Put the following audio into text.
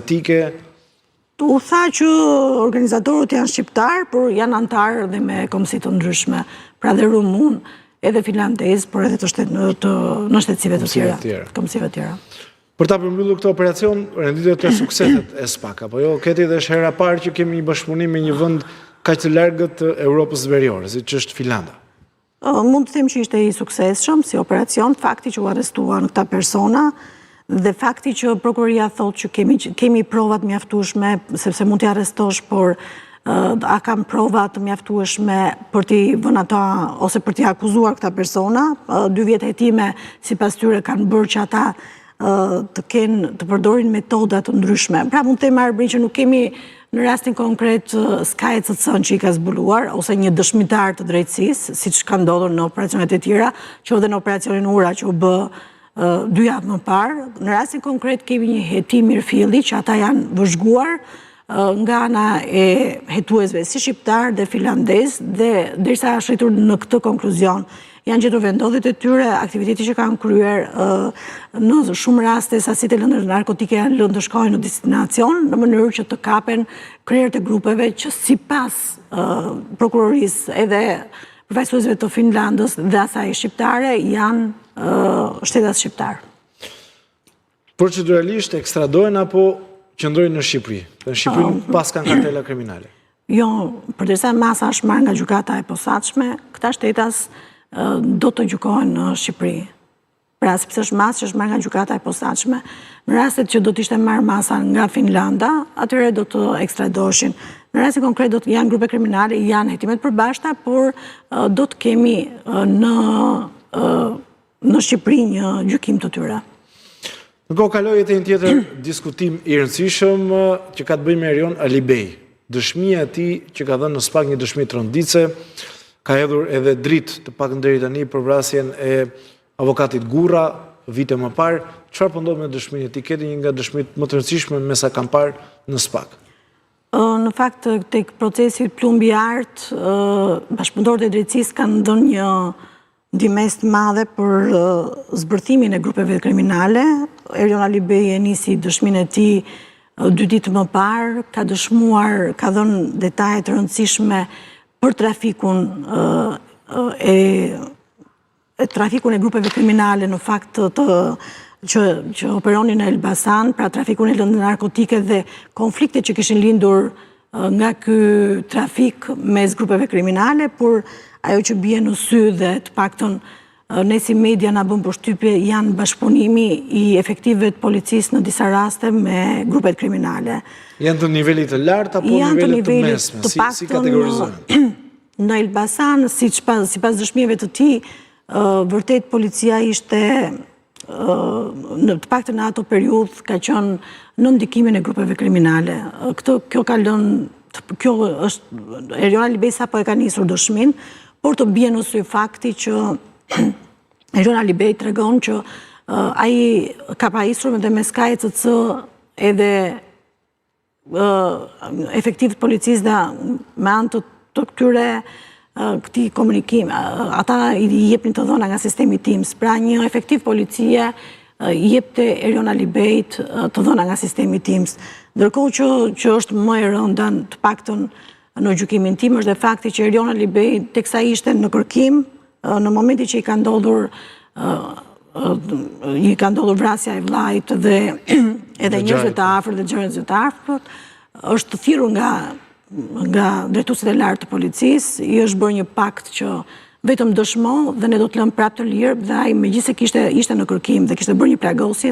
asiatike? U tha që organizatorët janë shqiptar, por janë antarë dhe me komisi të ndryshme, pra dhe rumun, edhe finlandez, por edhe në shtetësive të tjera, komisive të tjera. Për ta përmbyllur këtë operacion, renditet e sukseset e SPAK, apo jo, këti dhe është hera parë që kemi një bashkëpunim me një vend kaq të largët të Europës veriore, si që është Finlanda? Mund të them që ishte i suksesshëm si operacion, fakti që u arrestuan këta persona, dhe fakti që prokuroria thotë që kemi provat mjaftueshme, sepse mund t'i arrestosh, por a kam provat mjaftueshme për t'i vënë ata, ose për t'i akuzuar këta persona, 2 vjet hetime sipas tyre kanë bërë që ata të përdorin metodat të ndryshme. Pra mund të marrë që nuk kemi në rastin konkret s'ka ECC-n që i ka zbuluar, ose një dëshmitar të drejtësisë, si që ka ndodhur në operacionet e tjera, që edhe në operacionin Ura që u bë 2 javë më parë. Në rastin konkret kemi një hetim mirëfilli që ata janë vëzhguar nga ana e hetuesve si shqiptar dhe finlandez, dhe derisa shritur në këtë konkluzion janë gjetur vendodhjet e tyre, aktiviteti që kanë kryer në shumë raste sasitë e lëndës narkotike janë lënë të shkojnë në destinacion në mënyrë që të kapen krerët e grupeve që sipas prokurorisë edhe përfaqësuesve të Finlandës dhe asaj shqiptare janë shtetas shqiptar. Proceduralisht ekstradohen apo qëndrojnë në Shqipëri? Në Shqipëri pas kanë kartela kriminale? Jo, përderisa masa është marrë nga gjykata e posaçme, këta shtetas do të gjykohen në Shqipëri. Pra, sepse është masë që është marrë nga gjykata e posaçme, në rastet që do të ishte marrë masa nga Finlanda, atyre do të ekstradoshin. Në rastin konkret do të janë grupe kriminale, janë hetimet përbashkëta, por do të kemi në Shqipëri një gjykim të tyre. Në kohë kaloi edhe një tjetër diskutim i rëndësishëm që ka të bëjë me Erion Alibej. Dëshmia e tij që ka dhënë në SPAK një dëshmi tronditse, ka hedhur edhe dritë të pakën deri tani për vrasjen e avokatit Gurra vite më parë. Çfarë po ndodh me dëshminë e tij? Keti një nga dëshmitë më të rëndësishme me sa kam parë në SPAK. Në fakt tek procesi plumbi art, bashkëpunëtorët e drejtësisë kanë dhënë një ndihmës të madhe për zbërthimin e grupeve kriminale. Erion Alibej e nisi dëshminë e tij 2 ditë më parë, ka dëshmuar, ka dhënë detaje të rëndësishme për trafikun e grupeve kriminale në fakt që operonin në Elbasan, pra trafikun e lëndë narkotike dhe konflikte që kishin lindur nga ky trafik mes grupeve kriminale, por ajo që bie në sy dhe të paktën ne si media na bën përshtypje janë bashkëpunimi i efektivëve të policisë në disa raste me grupet kriminale. Janë të nivelit të lartë apo nivelit të mesme? Si kategorizohen? Në Elbasan, sipas dëshmive të tij, vërtet policia ishte në të paktën në ato periudhë ka qenë në ndikimin e grupeve kriminale. Kjo ka lënë, kjo është Erion Alibej sapo e ka nisur dëshmin, por të bie në sy fakti që Erion Alibej tregon që ai ka pajisur dhe me SKECC edhe efektiv të policisë dhe me anë të këtyre këtij komunikim, ata i jepnin të dhëna nga sistemi TIMS, pra një efektiv policie i jepte Erion Alibejt të dhëna nga sistemi TIMS. Ndërkohë që është më e rënda, të paktën në gjykimin tim, është dhe fakti që Erion Alibej teksa ishte në kërkim, në momenti që i ka ndodhur vrasja e vllajt dhe edhe njerëzve të afërt dhe njerëzve të afërt, është thirrur nga drejtuesit e lartë të policisë, i është bërë një pakt që vetëm dëshmo dhe ne do të lëmë prapë të lirë, dhe ai megjithëse ishte në kërkim dhe kishte bërë një plagosje,